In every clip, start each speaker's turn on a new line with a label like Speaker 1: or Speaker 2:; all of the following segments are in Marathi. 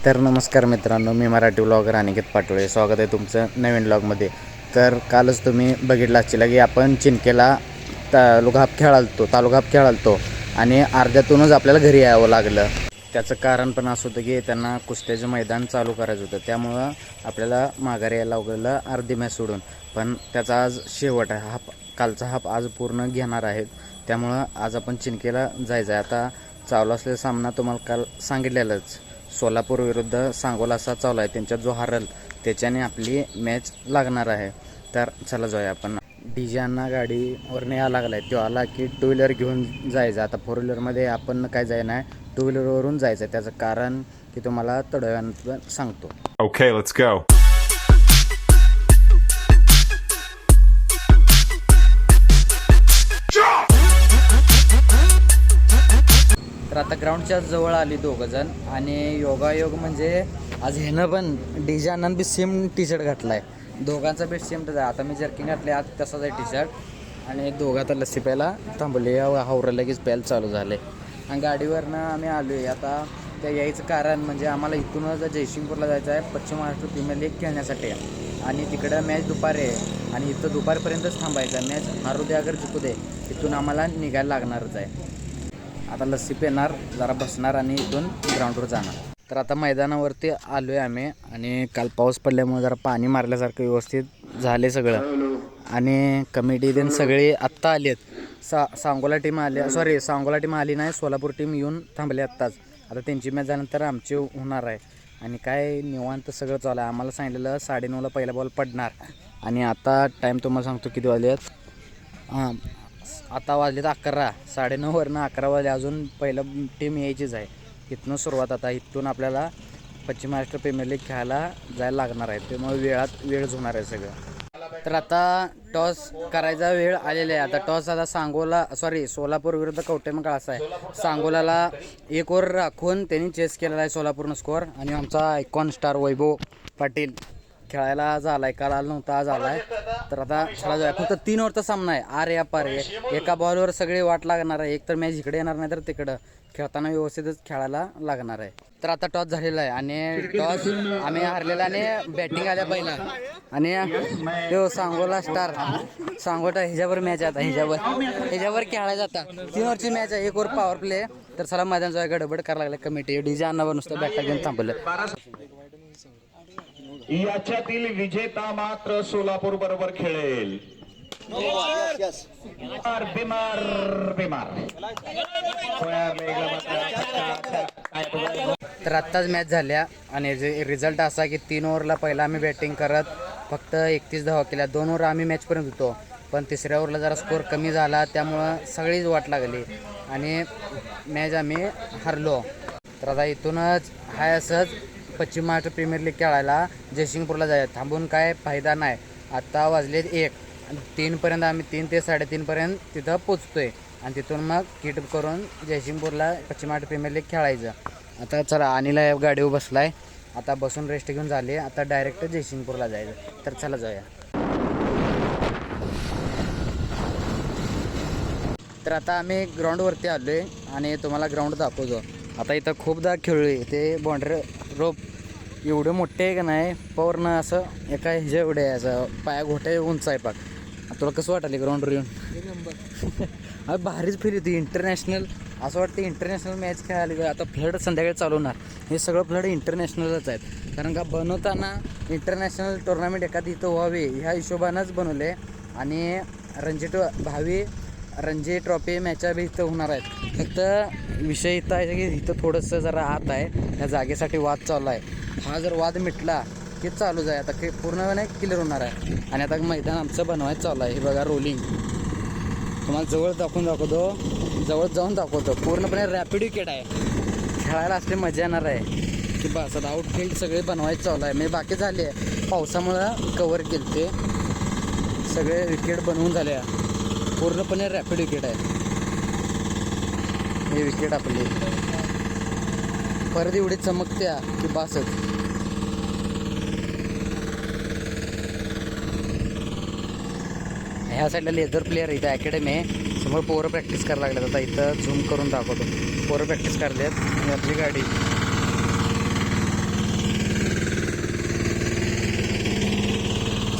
Speaker 1: तर नमस्कार मित्रांनो, मी मराठी व्लॉगर अनिकेत पाटोळे. स्वागत आहे तुमचं नवीन व्लॉगमध्ये. तर कालच तुम्ही बघितलं असेल की आपण चिनकेला तालुका हाप खेळालतो आणि अर्ध्यातूनच आपल्याला घरी यावं लागलं. त्याचं कारण पण असं होतं की त्यांना कुस्त्याचं मैदान चालू करायचं होतं, त्यामुळं आपल्याला माघारी यायला लागलं अर्धी मॅच सोडून. पण त्याचा आज शेवट आहे. कालचा हाप आज पूर्ण घेणार आहेत, त्यामुळं आज आपण चिनकेला जायचं आहे. आता चालू असलेला सामना तुम्हाला काल सांगितलेलंच, सोलापूर विरुद्ध सांगोला असा चालू आहे. त्यांच्यात जो हरल त्याच्याने आपली मॅच लागणार आहे. तर चला जाऊया आपण. डीजे अण्णा गाडीवरनं यायला लागला आहे. तो आला की टू व्हीलर घेऊन जायचं. आता फोर व्हीलरमध्ये आपण काय जाय नाही, टू व्हीलरवरून जायचं. त्याचं कारण की तुम्हाला थोड्या वेळानं सांगतो.
Speaker 2: Okay, let's go.
Speaker 1: तर आता ग्राउंडच्या जवळ आली दोघंजण आणि योगायोग म्हणजे आज ह्यानं पण डीजे अण्णानं बी सेम टी शर्ट घातला आहे. दोघांचा बी सेम आहे. आता मी जर्किंग घातले, आज तसाच आहे टी शर्ट. आणि दोघं आता लस्सी प्यायला थांबले. हावरं लगेच प्यायला चालू झाले. आणि गाडीवरनं आम्ही आलो आहे. आता त्या यायचं कारण म्हणजे आम्हाला इथूनच जयसिंगपूरला जायचं आहे, पश्चिम महाराष्ट्र प्रीमियर लीग खेळण्यासाठी. आणि तिकडं मॅच दुपारी आहे आणि इथं दुपारपर्यंतच थांबायचं आहे. मॅच हारू दे अगर जिंकू दे, इथून आम्हाला निघायला लागणारच आहे. आता लस्सी पेणार, जरा बसणार आणि इथून ग्राउंडवर जाणार. तर आता मैदानावरती आलो आहे आम्ही. आणि काल पाऊस पडल्यामुळे जरा पाणी मारल्यासारखं व्यवस्थित झाले सगळं. आणि कमिटी देऊन सगळे आत्ता आली आहेत. सांगोला टीम आली नाही, सोलापूर टीम येऊन थांबली आत्ताच. आता त्यांची मॅच झाल्यानंतर आमची होणार आहे. आणि काय निवांत सगळं चालू आहे. आम्हाला सांगितलेलं 9:30ला पहिला बॉल पडणार. आणि आता टाईम तुम्हाला सांगतो किती वाजले आहेत. आता वाजलेत 11. 9:30वरनं 11 वाजले, अजून पहिलं टीम यायचीच आहे. इथनं सुरुवात. आता इथून आपल्याला पश्चिम महाराष्ट्र प्रीमियर लीग खेळायला जायला लागणार आहे, त्यामुळे वेळच होणार आहे सगळं. तर आता टॉस करायचा वेळ आलेला आहे. आता टॉस आता सोलापूर विरुद्ध कवटेमंकाळ असा आहे. सांगोलाला 1 ओव्हर राखून त्यांनी चेस केलेला आहे सोलापूरनं स्कोअर. आणि आमचा आयकॉन स्टार वैभव पाटील खेळायला आज आला आहे, काल आला नव्हता, आज आला आहे. तर आता खेळा जाऊया. फक्त 3 ओव्हरचा सामना आहे. आर या पार आहे. एका बॉलवर सगळी वाट लागणार आहे. एक तर मॅच इकडे येणार नाही तर तिकडं. खेळताना व्यवस्थितच खेळायला लागणार आहे. तर आता टॉस झालेला आहे आणि टॉस आम्ही हारलेला आणि बॅटिंग आल्या पहिला. आणि तो सांगोला स्टार ह्याच्यावर मॅच आहे. आता ह्याच्यावर खेळायला आता 3 ओव्हरची मॅच आहे, 1 ओव्हर पॉवर प्ले. तर चला मैदान जाऊया. गडबड करायला लागला कमिटी. डीजे अण्णावर नुसतं बॅटा घेऊन थांबलं.
Speaker 3: याच्यातील विजेता मात्र सोलापूर बरोबर खेळेल.
Speaker 1: तर आत्ताच मॅच झाल्या आणि रिझल्ट असा की 3 ओव्हरला पहिला आम्ही बॅटिंग करत फक्त 31 धावा केल्या. 2 ओव्हर आम्ही मॅचपर्यंत होतो, पण तिसऱ्या ओव्हरला जरा स्कोअर कमी झाला, त्यामुळं सगळीच वाट लागली आणि मॅच आम्ही हरलो. तर आता इथूनच हाय असंच पश्चिम महाराष्ट्र प्रीमियर लीग खेळायला जयसिंगपूरला जायचं. थांबून काय फायदा नाही. आत्ता वाजलेत 1. 3पर्यंत आम्ही 3 ते 3:30पर्यंत तिथं पोचतोय आणि तिथून मग किट करून जयसिंगपूरला पश्चिम महाराष्ट्र प्रीमियर लीग खेळायचं. आता चला, अनिला गाडीवर बसलाय. आता बसून रेस्ट घेऊन झाले. आता डायरेक्ट जयसिंगपूरला जायचं. तर चला जाऊया. तर आता आम्ही ग्राउंडवरती आलो आहे आणि तुम्हाला ग्राउंड दाखवतो. आता इथं खूपदा खेळलो आहे. ते बाउंड्री रोप एवढे मोठे आहे का नाही, पूर्ण असं एका ह्याच्या एवढे आहे, असं पाया घोटे उंच आहे पाक. तुला कसं वाटायला ग्राउंडवर येऊन? अरे भारीच फिर होती इंटरनॅशनल. असं वाटतं इंटरनॅशनल मॅच खेळायला. आता फ्लड संध्याकाळी चालू होणार. हे सगळं फ्लड इंटरनॅशनलच आहेत, कारण का बनवताना इंटरनॅशनल टुर्नामेंट एखादी इथं व्हावी ह्या हिशोबानंच बनवले. आणि भावी रणजी ट्रॉफी मॅचा बी इथं होणार आहेत. फक्त विषय इथं आहे की इथं थोडंसं जरा आत आहे, त्या जागेसाठी वाद चालू आहे. हा जर वाद मिटला की चालूच आहे. आता पूर्णपणे क्लिअर होणार आहे. आणि आता मैदान आमचं बनवायचं चालू आहे. हे बघा रोलिंग. तुम्हाला जवळ जवळ जाऊन दाखवतो. पूर्णपणे रॅपिड विकेट आहे. खेळायला असली मजा येणार आहे की बस. आता आउटफील्ड सगळे बनवायचं चालू आहे. म्हणजे बाकी झाले, पावसामुळं कवर केले ते सगळे विकेट बनवून झाले. पूर्णपणे रॅपिड विकेट आहे. हे विकेट आपली परत एवढी चमकत्या की बासच. ह्या साईडला लेदर प्लेअर इथं अकॅडमी आहे. त्यामुळे पोरं प्रॅक्टिस करायला लागल्यात. आता इथं झूम करून दाखवतो. पोरं प्रॅक्टिस करले आहेत. आपली गाडी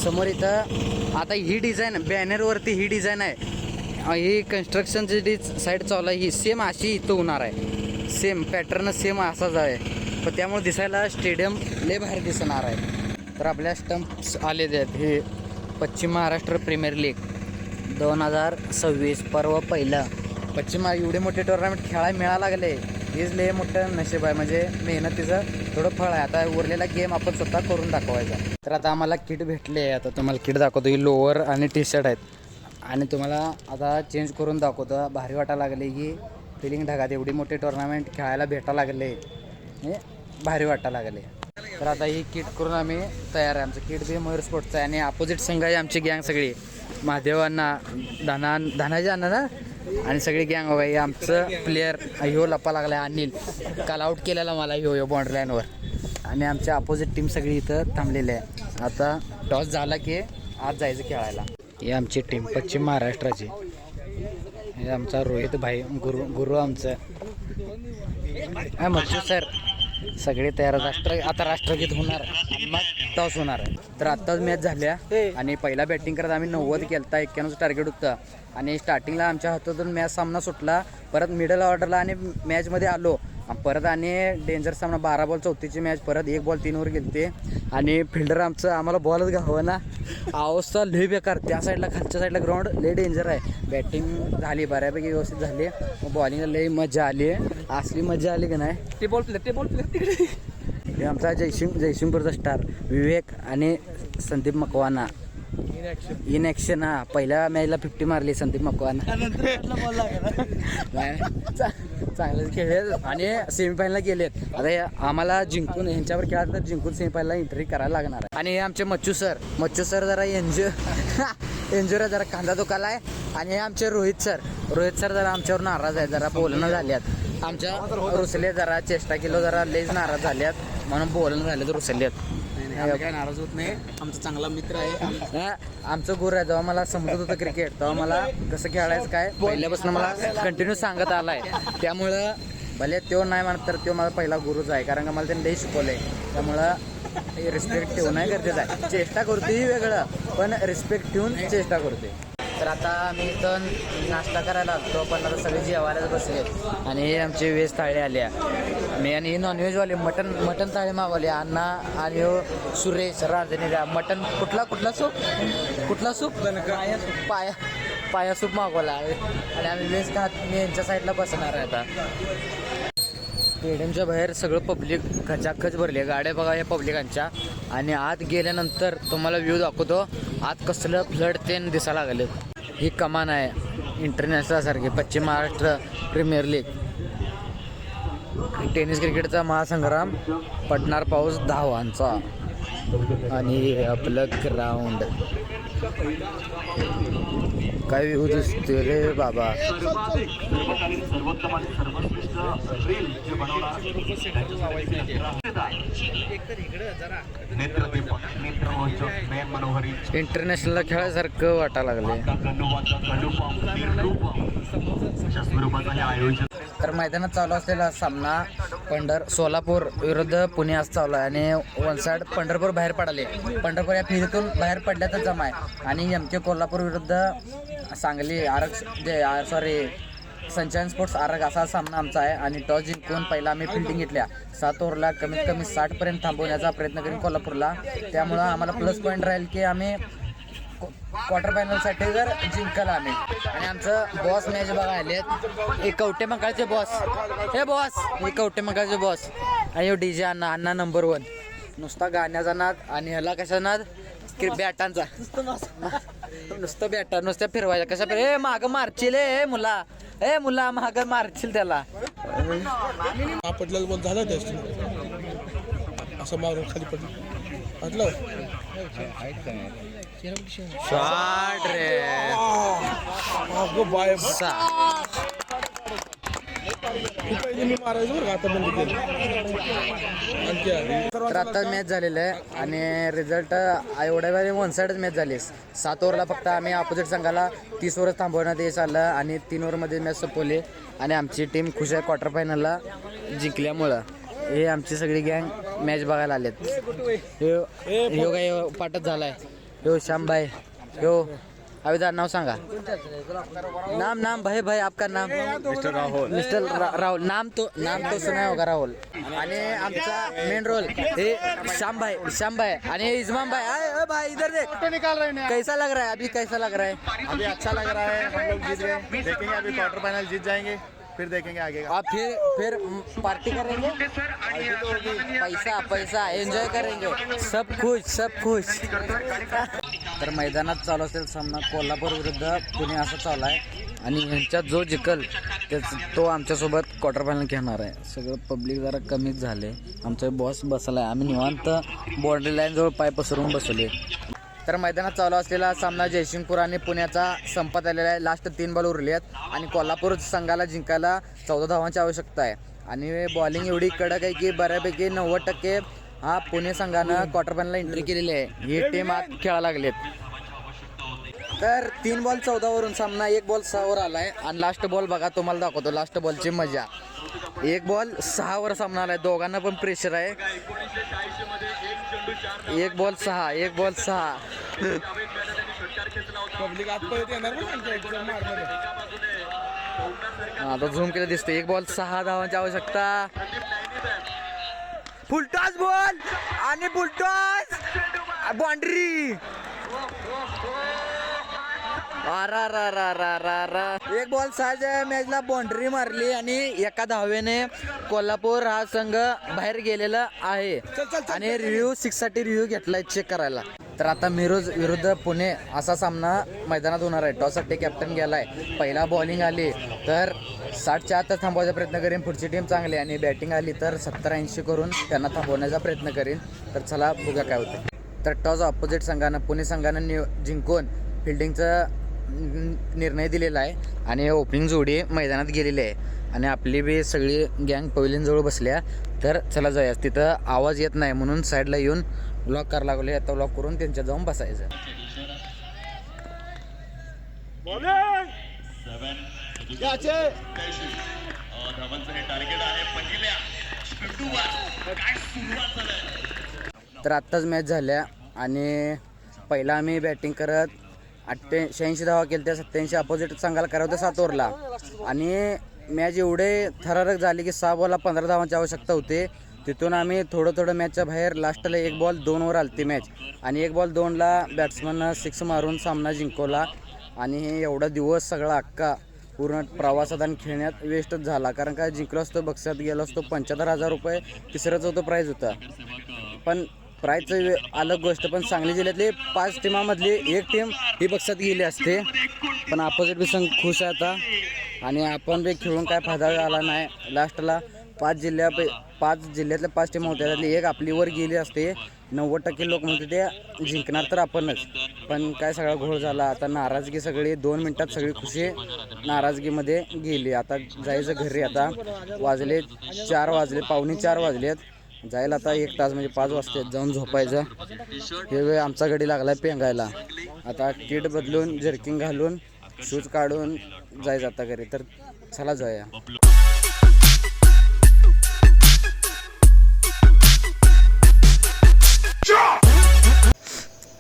Speaker 1: समोर इथं आता ही डिझाईन बॅनरवरती ही डिझाईन आहे. ही कन्स्ट्रक्शनची जी साईड चालू आहे ही सेम अशी इथं होणार आहे. सेम पॅटर्न सेम असाच आहे. पण त्यामुळे दिसायला स्टेडियम लय बाहेर दिसणार आहे. तर आपल्या स्टंप्स आलेले आहेत. हे पश्चिम महाराष्ट्र प्रीमियर लीग 2026 पर्व पहिलं. पश्चिम एवढे मोठे टुर्नामेंट खेळायला मिळायला लागले हेच लय मोठं नशीब आहे. म्हणजे मेहनतीचं थोडं फळ आहे. आता उरलेला गेम आपण स्वतः करून दाखवायचा. तर आता आम्हाला किट भेटले. आता तुम्हाला किट दाखवतो. ही लोअर आणि टी शर्ट आहेत. आणि तुम्हाला आता चेंज करून दाखवतो. भारी वाटायला लागले की फिलिंग ढगात एवढी मोठी टुर्नामेंट खेळायला भेटायला लागले. हे भारी वाटायला लागले. तर आता ही किट करून आम्ही तयार आहे. आमचं किट बी मयूर स्पोर्टचं आहे. आणि अपोजिट संघ आहे आमची गँग सगळी. महादेवांना धानाजी अण्णा ना आणि सगळी गँग बघा. हे आमचं प्लेयर ह्यो लप्पा लागला आहे अनिल. काल आऊट केलेला मला ह्यो बाउंड्री लाईनवर. आणि आमच्या अपोजिट टीम सगळी इथं थांबलेली आहे. आता टॉस झाला की आज जायचं खेळायला. ही आमची टीम पश्चिम महाराष्ट्राची. हे आमचा रोहित भाई गुरु आमचं मच्छू सर. सगळे तयार. आता राष्ट्रगीत होणार आणि मग टॉस होणार आहे. तर आत्ताच मॅच झाल्या आणि पहिला बॅटिंग करत आम्ही 90 केलता. 91चं टार्गेट होतं. आणि स्टार्टिंगला आमच्या हातातून मॅच सामना सुटला. परत मिडल ऑर्डरला आणि मॅचमध्ये आलो. परत आणि डेंजर सामना 12 बॉल 34ची मॅच. परत 1 बॉल 3 वर गेलते. आणि फिल्डर आमचं आम्हाला बॉलच घावं ना. अवस्था लय बेकार. त्या साईडला खालच्या साईडला ग्राउंड लय डेंजर आहे. बॅटिंग झाली बऱ्यापैकी व्यवस्थित झाली. मग बॉलिंगला लय मजा आली. असली मजा आली की नाही. ते बॉल प्लेअर हे आमचा जयसिंगपूरचा स्टार विवेक आणि संदीप मकवाना इन ॲक्शन. हा पहिल्या मॅचला 50 मारली संदीप मकवाना. चांगलेच खेळले आणि सेमीफायनलला गेलेत. आता आम्हाला जिंकून ह्यांच्यावर खेळात तर जिंकून सेमीफायनलला एंट्री करायला लागणार आहे. आणि हे आमचे मच्छू सर जरा एन्जॉय जरा कांदा दुखाला आहे. आणि हे आमचे रोहित सर जरा आमच्यावर नाराज आहे. जरा बोलणं झाल्यात आमच्या रुसले. जरा चेष्टा किलो जरा लईच नाराज झाल्यात म्हणून बोलणं झाले तर रुसल्यात.
Speaker 2: काय नाराज होत नाही. आमचा चांगला मित्र आहे.
Speaker 1: आमचं गुरु आहे. जेव्हा मला समजत होतं क्रिकेट तेव्हा मला कसं खेळायचं काय पहिल्यापासून मला कंटिन्यू सांगत आलाय. त्यामुळं भले तो नाही म्हणत तर तो माझा पहिला गुरुच आहे. कारण का मला त्यांनी लई शिकवलंय. त्यामुळं रिस्पेक्ट ठेवणं गरजेचं आहे. चेष्टा करतोय वेगळं पण रिस्पेक्ट ठेवून चेष्टा करतोय. तर आता आम्ही इथं नाश्ता करायला आलो. पण आता सगळे जेवायलाच बसले. आणि हे आमचे व्हेज थाळी आल्या. मी आणि नॉनव्हेजवाले मटन थाळी मागवले. अण्णा आणि हो सुरेश रांजणीला मटन कुठला सूप पाया सूप मागवला. आणि आम्ही व्हेज खात मी यांच्या साईडला बसणार आहे. आता स्टेडियमच्या बाहेर सगळं पब्लिक खचाखच भरली. गाड्या बघा या पब्लिकांच्या. आणि आत गेल्यानंतर तुम्हाला व्ह्यू दाखवतो. आत कसलं फ्लड तेन दिसायला लागले. ही कमान आहे इंटरनॅशनल सारखी पश्चिम महाराष्ट्र प्रीमियर लीग. टेनिस क्रिकेटचा महासंग्राम. पडणार पाऊस 10 धावांचा. आणि आपलं ग्राउंड काय व्ह्यू दिसतोय रे बाबा. इंटरनॅशनलला खेळासारखं वाटायला लागले. तर मैदानात चालू असलेला सामना सोलापूर विरुद्ध पुणे आज चालू आहे. आणि वन साईड पंढरपूर बाहेर पडाले. पंढरपूर या फेरीतून बाहेर पडल्यातच जमा आहे. आणि MK कोल्हापूर विरुद्ध सांगली सनशाईन स्पोर्ट्स आरग असा सामना आमचा आहे. आणि टॉस जिंकून पहिला आम्ही फिल्डिंग घेतल्या. 7 ओव्हरला कमीत कमी 60 पर्यंत थांबवण्याचा प्रयत्न करेन कोल्हापूरला. त्यामुळं आम्हाला प्लस पॉईंट राहील की आम्ही क्वार्टर फायनलसाठी जर जिंकला आम्ही. आणि आमचं बॉस मॅच बघा आलेत. एक कवटे मंकाळचे बॉस. हे कवटे मंकाळचे बॉस. आणि हो DJ अण्णा नंबर 1. नुसता गाण्याचा नाद. आणि ह्याला कशा नाद बॅटांचा. नुसतं बॅटा नुसत्या फिरवायच्या. कशा ए मागं मारशील मुला मागं मारशील त्याला.
Speaker 4: आपटल्याला बोल झालं टेस्ट असं मारून खाली पडलं
Speaker 1: शॉट रे.
Speaker 4: ही पहिली मी मारायचं बरं का, आता बंद केलं. आणखी आहे.
Speaker 1: तर आता मॅच झालेलं आहे आणि रिझल्ट एवढ्या वेळी वन साईडच मॅच झाली. 7 ओव्हरला फक्त आम्ही अपोजिट संघाला 30 ओव्हर थांबवण्यात यश आलं आणि 3 ओव्हरमध्ये मॅच संपवली आणि आमची टीम खुश आहे क्वार्टर फायनलला जिंकल्यामुळं. हे आमची सगळी गँग मॅच बघायला आलेत. ह्यो काय पाठच झालाय. ह्यो श्यामभाई, ह्यो अविदार, नाव सांगा. नाम भाई आपका नाम? मिस्टर राहुल. नाम तो सुना होगा राहुल. आणि आमचा मेन रोल हे श्याम भाई आणि इस्माम भाई. अरे भाई इधर देख,
Speaker 5: निकाल रहे हैं
Speaker 1: कैसा लग रहा है अभी? कैसा लग रहा है
Speaker 5: अभी? अच्छा लग रहा है, हम लोग जीत गए, देखेंगे अभी क्वार्टर फाइनल जीत जाएंगे, फिर देखेंगे आगे का.
Speaker 1: आप फिर पार्टी करेंगे, पैसा एंजॉय करेंगे, सब खुश. तर मैदानात चालू असेल सामना कोल्हापूर विरुद्ध पुणे असा चालू आहे आणि ह्यांच्यात जो जिंकल तो आमच्यासोबत क्वार्टर फायनल घेणार आहे. सगळं पब्लिक जरा कमीच झाले. आमचा बॉस बसला आहे, आम्ही निवांत बॉर्डरी लाईन जवळ पाय पसरून बसवले. तर मैदानात चालू असलेला सामना जयसिंगपूर आणि पुण्याचा संपत आलेला आहे. लास्ट 3 बॉल उरले आहेत आणि कोल्हापूर संघाला जिंकायला 14 धावांची आवश्यकता आहे आणि बॉलिंग एवढी कडक आहे की बऱ्यापैकी 90% हा पुणे संघानं क्वार्टर फायनलला एंट्री केलेली आहे. ही टीम आत खेळायला लागलेत. तर 3 बॉल 14 वरून सामना 1 बॉल 6 वर आलाय आणि लास्ट बॉल बघा, तुम्हाला दाखवतो लास्ट बॉलची मजा. 1 बॉल 6 वर सामना आलाय. दोघांना पण प्रेशर आहे. 1 बॉल 6
Speaker 4: पब्लिक आजपर्यंत येणार पण आमच्या एक्झाम मारणार.
Speaker 1: आता झूम केलं दिसतं. 1 बॉल 6 धावांची आवश्यकता. फुलटॉस बॉल आणि फुलटॉस बाउंड्री. 1 बॉल 6 मॅचला बाउंड्री मारली आणि एका धावेने कोल्हापूर हा संघ बाहेर गेलेला आहे आणि रिव्ह्यू 6 साठी रिव्ह्यू घेतलाय चेक करायला. तर आता मिरोज विरुद्ध पुणे असा सामना मैदानात होणार आहे. टॉससाठी कॅप्टन गेलाय. पहिला बॉलिंग आली तर 60च्या आत थांबवायचा प्रयत्न करेन. पुढची टीम चांगली आणि बॅटिंग आली तर 70-80 करून त्यांना थांबवण्याचा प्रयत्न करेन. तर चला बघूया काय होतं. तर टॉस ऑपोजिट संघानं पुणे संघानं जिंकून फिल्डिंगचा निर्णय दिलेला आहे आणि ओपनिंग जोडी मैदानात गेलेली आहे आणि आपली बी सगळी गँग पवेलियनजवळ बसल्या. तर चला जाऊया. तिथं आवाज येत नाही म्हणून साईडला येऊन ब्लॉक करायला लागले. आता ब्लॉक करून त्यांच्या जाऊन बसायचं. तर आत्ताच मॅच झाल्या आणि पहिला आम्ही बॅटिंग करत 86 धावा केल्या. त्या 87 अपोजिट संघाला करावं होतं 7 ओव्हरला आणि मॅच एवढे थरारक झाली की 6 बॉलला 15 धावांची आवश्यकता होती. तिथून आम्ही थोडं मॅचच्या बाहेर लास्टला 1 बॉल 2 वर आलती मॅच आणि 1 बॉल 2ला बॅट्समननं 6 मारून सामना जिंकवला आणि एवढा दिवस सगळा अख्खा पूर्ण प्रवासात आणि खेळण्यात वेस्टच झाला. कारण काय जिंकलो असतो, बक्षात गेलो असतो. 75,000 रुपये 3रं प्राईज होता. पण प्राईजचं अलग गोष्ट. पण सांगली जिल्ह्यातली 5 टीमामधली 1 टीम ही बक्षात गेली असते. पण अपोजिट बी संघ खुश आहे आता आणि आपण बी खेळून काय फायदा झाला नाही. लास्टला 5 जिल्ह्यातल्या 5 टीम होत्या, त्यातली 1 आपलीवर गेली असते. 90% लोक म्हणते ते जिंकणार तर आपणच. पण काय सगळा घोळ झाला. आता नाराजगी सगळी 2 मिनिटात सगळी खुशी नाराजगीमध्ये गेली. आता जायचं घरी. आता वाजले 4 वाजले, पावणे 4 वाजलेत. जायला आता 1 तास म्हणजे 5 वाजता जाऊन झोपायचं. हे वेळ आमचा गडी लागला पेंगायला. आता किट बदलून जर्किंग घालून शूज काढून जायचं आता घरी. तर चला जाऊया.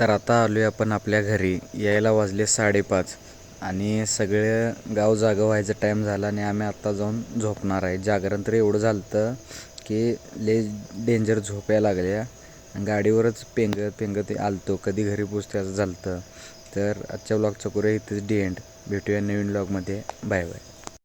Speaker 1: तर आता आलोय आपण आपल्या घरी. यायला वाजले 5:30 आणि सगळे गाव जागं व्हायचं टाईम झाला आणि आम्ही आता जाऊन झोपणार आहे. जागरण तर एवढं झालं की लय डेंजर झोप यायला लागल्या. गाडीवरच पेंगत आलतो. कधी घरी पोचते असं झालं. तर आजच्या व्लॉगचं करूया इथेच एंड. भेटूया नवीन व्लॉगमध्ये. Bye bye.